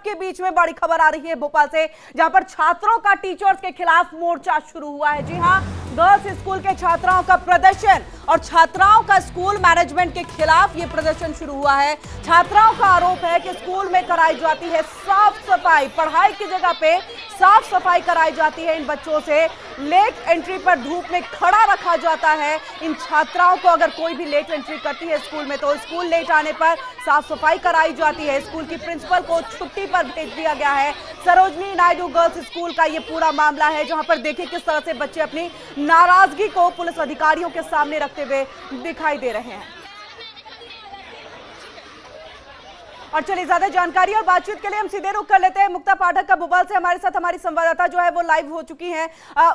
सबके बीच में बड़ी खबर आ रही है भोपाल से, जहां पर छात्रों का टीचर्स के खिलाफ मोर्चा शुरू हुआ है। जी हां, गर्ल्स स्कूल के छात्राओं का प्रदर्शन और छात्राओं का स्कूल मैनेजमेंट के खिलाफ यह प्रदर्शन शुरू हुआ है। छात्राओं का आरोप है कि स्कूल में कराई जाती है साफ सफाई, पढ़ाई की जगह पे साफ सफाई कराई जाती है। इन बच्चों से लेट एंट्री पर धूप में खड़ा रखा जाता है। इन छात्राओं को अगर कोई भी लेट एंट्री करती है स्कूल में तो स्कूल लेट आने पर साफ सफाई कराई जाती है। स्कूल की प्रिंसिपल को छुट्टी पर भेज दिया गया है। सरोजनी नायडू गर्ल्स स्कूल का यह पूरा मामला है, जहां पर देखिए किस तरह से बच्चे अपनी नाराजगी को पुलिस अधिकारियों के सामने रखते हुए दिखाई दे रहे हैं। और चलिए ज्यादा जानकारी और बातचीत के लिए हम सीधे रुख कर लेते हैं मुक्ता पाठक का भोपाल से। हमारे साथ हमारी संवाददाता जो है वो लाइव हो चुकी हैं।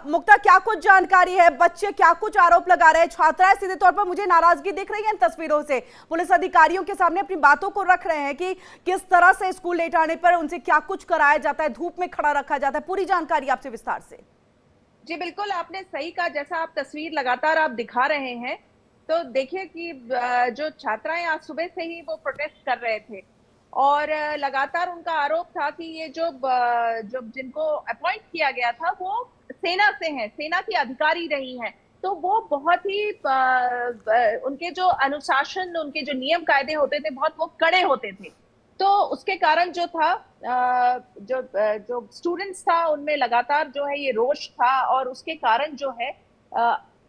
मुक्ता, क्या कुछ जानकारी है? बच्चे क्या कुछ आरोप लगा रहे हैं? छात्राएं सीधे तौर पर मुझे नाराजगी दिख रही है इन तस्वीरों से, पुलिस अधिकारियों के सामने अपनी बातों को रख रहे हैं कि किस तरह से स्कूल लेट आने पर उनसे क्या कुछ कराया जाता है, धूप में खड़ा रखा जाता है। पूरी जानकारी आपसे विस्तार से। जी बिल्कुल, आपने सही कहा। जैसा आप तस्वीर लगातार आप दिखा रहे हैं, तो देखिए कि जो छात्राएं आज सुबह से ही वो प्रोटेस्ट कर रहे थे और लगातार उनका आरोप था कि ये जो जिनको अपॉइंट किया गया था वो सेना से हैं, सेना की अधिकारी रही हैं, तो वो बहुत ही उनके जो अनुशासन, उनके जो नियम कायदे होते थे बहुत वो कड़े होते थे। तो उसके कारण जो था जो स्टूडेंट्स था उनमें लगातार जो है ये रोष था और उसके कारण जो है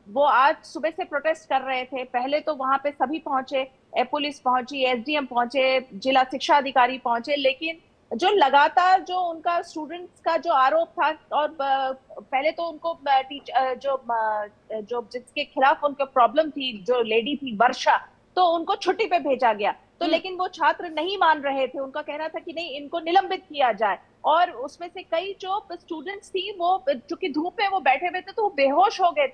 वो आज सुबह से प्रोटेस्ट कर रहे थे। पहले तो वहां पे सभी पहुंचे, पुलिस पहुंची, एसडीएम पहुंचे, जिला शिक्षा अधिकारी पहुंचे, लेकिन जो लगातार जो उनका स्टूडेंट्स का जो आरोप था और पहले तो उनको जो जिसके खिलाफ उनको प्रॉब्लम थी, जो लेडी थी वर्षा, तो उनको छुट्टी पे भेजा गया। तो लेकिन वो छात्र नहीं मान रहे थे, उनका कहना था कि नहीं, इनको निलंबित किया जाए। और उसमें से कई जो स्टूडेंट्स थी वो चूंकि धूप में वो बैठे हुए थे तो वो बेहोश हो गए,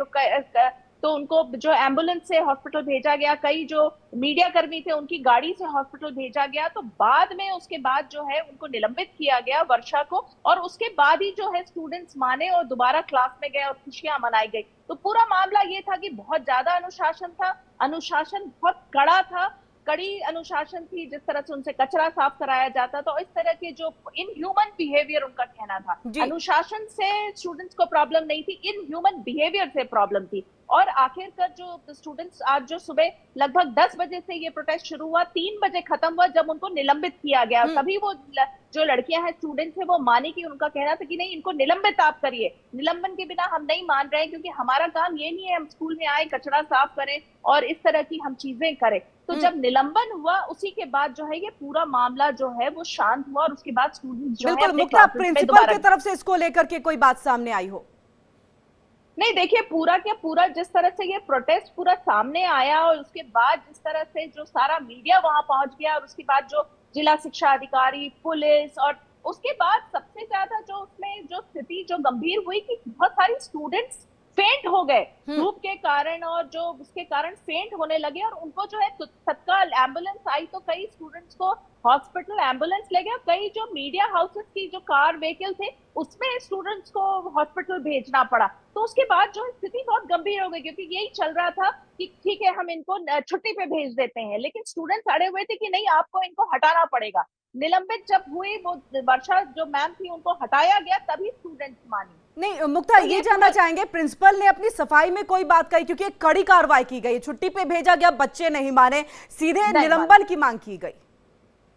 तो उनको जो एम्बुलेंस से हॉस्पिटल भेजा गया। कई जो मीडिया कर्मी थे उनकी गाड़ी से हॉस्पिटल भेजा गया। तो बाद में उसके बाद जो है उनको निलंबित किया गया, वर्षा को, और उसके बाद ही जो है स्टूडेंट्स माने और दोबारा क्लास में गए और खुशियां मनाई गई। तो पूरा मामला ये था कि बहुत ज्यादा अनुशासन था, अनुशासन बहुत कड़ा था, कड़ी अनुशासन थी। जिस तरह से उनसे कचरा साफ कराया जाता, तो इस तरह के जो इनह्यूमन बिहेवियर उनका कहना था। अनुशासन से स्टूडेंट्स को प्रॉब्लम नहीं थी, इनह्यूमन बिहेवियर से प्रॉब्लम थी। और आखिरकार जो स्टूडेंट्स आज जो सुबह लगभग 10 बजे से ये प्रोटेस्ट शुरू हुआ, 3 बजे खत्म हुआ जब उनको निलंबित किया गया। तभी वो जो लड़कियां हैं, स्टूडेंट्स है, वो मानी कि उनका कहना था कि नहीं, इनको निलंबित आप करिए, निलंबन के बिना हम नहीं मान रहे हैं, क्योंकि हमारा काम ये नहीं है हम स्कूल में आए कचरा साफ करें और इस तरह की हम चीजें करें। तो जब निलंबन हुआ उसी के बाद जो है ये पूरा मामला जो है वो शांत हुआ और उसके बाद स्टूडेंट्स जो है मुक्ता, प्रिंसिपल की तरफ से इसको लेकर के कोई बात सामने आई हो? नहीं, देखिए पूरा जिस तरह से ये प्रोटेस्ट पूरा सामने आया और उसके बाद जिस तरह से जो सारा मीडिया वहां पहुंच गया और उसके बाद जो जिला शिक्षा अधिकारी, पुलिस, और उसके बाद सबसे ज्यादा जो उसमें जो स्थिति जो गंभीर हुई कि बहुत सारी स्टूडेंट्स फेंट हो गए धूप के कारण, और जो उसके कारण फेंट होने लगे और उनको जो है तत्काल एम्बुलेंस आई, तो कई स्टूडेंट्स को हॉस्पिटल एम्बुलेंस ले गया। कई जो मीडिया हाउसेस की जो कार व्हीकल थे उसमें स्टूडेंट्स को हॉस्पिटल भेजना पड़ा। तो उसके बाद जो स्थिति बहुत गंभीर हो गई, क्योंकि यही चल रहा था कि ठीक है हम इनको छुट्टी पे भेज देते हैं, लेकिन स्टूडेंट्स अड़े हुए थे कि नहीं, आपको इनको हटाना पड़ेगा। निलंबित जब हुई वो वर्षा जो मैम थी उनको हटाया गया, तभी स्टूडेंट्स मानी। नहीं मुक्ता, ये जानना चाहेंगे प्रिंसिपल ने अपनी सफाई में कोई बात कही? क्योंकि एक कड़ी कार्रवाई की गई, छुट्टी पे भेजा गया, बच्चे नहीं माने, सीधे निलंबन की मांग की गई।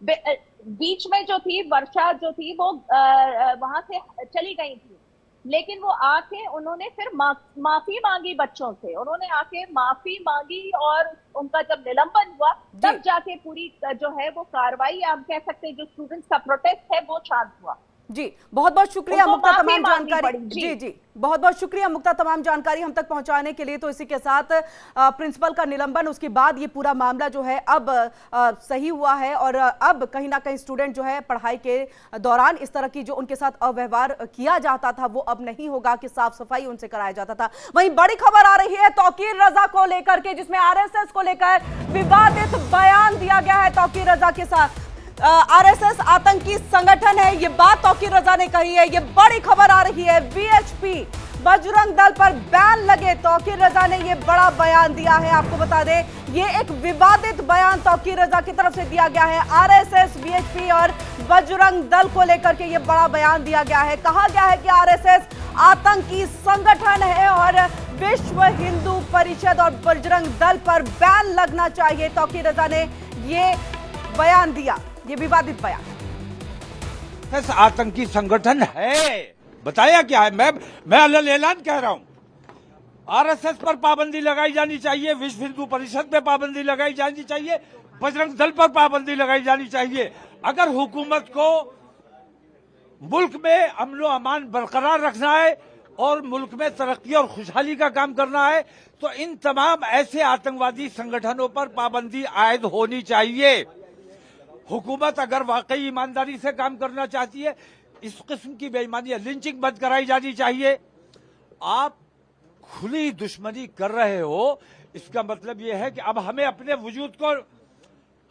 बीच में जो थी वर्षा जो थी वो वहां से चली गई थी, लेकिन वो आके उन्होंने फिर माफी मांगी बच्चों से, उन्होंने आके माफी मांगी और उनका जब निलंबन हुआ तब जाके पूरी जो है वो कार्रवाई, आप कह सकते हैं जो स्टूडेंट्स का प्रोटेस्ट है वो शांत हुआ। जी बहुत बहुत शुक्रिया मुक्ता, तमाम जानकारी। जी बहुत बहुत शुक्रिया मुक्ता, तमाम जानकारी हम तक पहुंचाने के लिए। तो इसी के साथ प्रिंसिपल का निलंबन, उसके बाद ये पूरा मामला जो है अब सही हुआ है और अब कहीं ना कहीं स्टूडेंट जो है पढ़ाई के दौरान इस तरह की जो उनके साथ अव्यवहार किया जाता था वो अब नहीं होगा, कि साफ सफाई उनसे कराया जाता था। वहीं बड़ी खबर आ रही है तौकीर रजा को लेकर के, जिसमें आरएसएस को लेकर विवादित बयान दिया गया है। तौकीर रजा के साथ आरएसएस आतंकी संगठन है, ये बात तौकीर रजा ने कही है। ये बड़ी खबर आ रही है, वीएचपी बजरंग दल पर बैन लगे। तौकीर रजा ने यह बड़ा बयान दिया है। आपको बता दें, ये एक विवादित बयान तौकीर रजा की तरफ से दिया गया है। आरएसएस, वीएचपी और बजरंग दल को लेकर के ये बड़ा बयान दिया गया है। कहा गया है कि आरएसएस आतंकी संगठन है और विश्व हिंदू परिषद और बजरंग दल पर बैन लगना चाहिए। तौकीर रजा ने ये बयान दिया, ये विवादित बयान। आतंकी संगठन है, बताया क्या है? मैं अलग ऐलान कह रहा हूं। आरएसएस पर पाबंदी लगाई जानी चाहिए, विश्व हिंदू परिषद पे पाबंदी लगाई जानी चाहिए, बजरंग दल पर पाबंदी लगाई जानी चाहिए। अगर हुकूमत को मुल्क में अमन और अमान बरकरार रखना है और मुल्क में तरक्की और खुशहाली का काम करना है तो इन तमाम ऐसे आतंकवादी संगठनों पर पाबंदी आयद होनी चाहिए। हुकूमत अगर वाकई ईमानदारी से काम करना चाहती है, इस किस्म की बेईमानी लिंचिंग बंद कराई जानी चाहिए। आप खुली दुश्मनी कर रहे हो, इसका मतलब यह है कि अब हमें अपने वजूद को,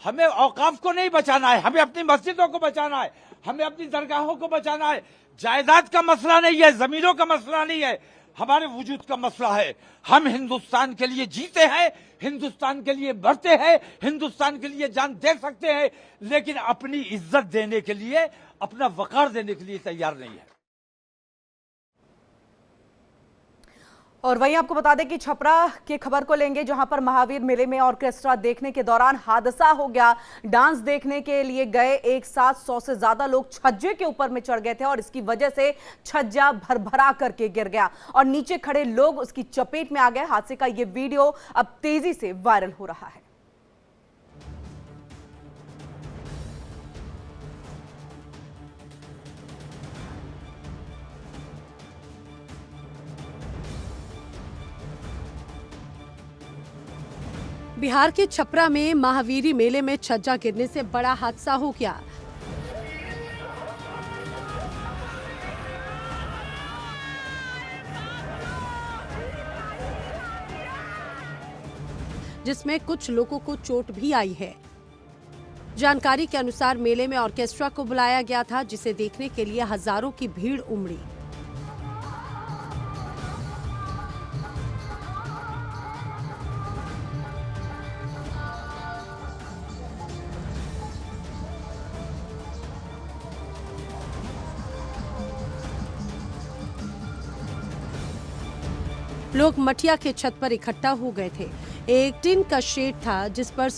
हमें औकाफ को नहीं बचाना है, हमें अपनी मस्जिदों को बचाना है, हमें अपनी दरगाहों को बचाना है। जायदाद का मसला नहीं है, जमीनों का मसला नहीं है, हमारे वजूद का मसला है। हम हिंदुस्तान के लिए जीते हैं, हिंदुस्तान के लिए मरते हैं, हिंदुस्तान के लिए जान दे सकते हैं, लेकिन अपनी इज्जत देने के लिए, अपना वकार देने के लिए तैयार नहीं है। और वहीं आपको बता दें कि छपरा की खबर को लेंगे, जहां पर महावीर मेले में ऑर्केस्ट्रा देखने के दौरान हादसा हो गया। डांस देखने के लिए गए एक साथ 100 से ज्यादा लोग छज्जे के ऊपर में चढ़ गए थे और इसकी वजह से छज्जा भरभरा करके गिर गया और नीचे खड़े लोग उसकी चपेट में आ गए। हादसे का यह वीडियो अब तेजी से वायरल हो रहा है। बिहार के छपरा में महावीरी मेले में छज्जा गिरने से बड़ा हादसा हो गया। जिसमें कुछ लोगों को चोट भी आई है। जानकारी के अनुसार मेले में ऑर्केस्ट्रा को बुलाया गया था, जिसे देखने के लिए हजारों की भीड़ उमड़ी। लोग मठिया के छत पर इकट्ठा हो गए थे। एक टिन का शेड था जिस पर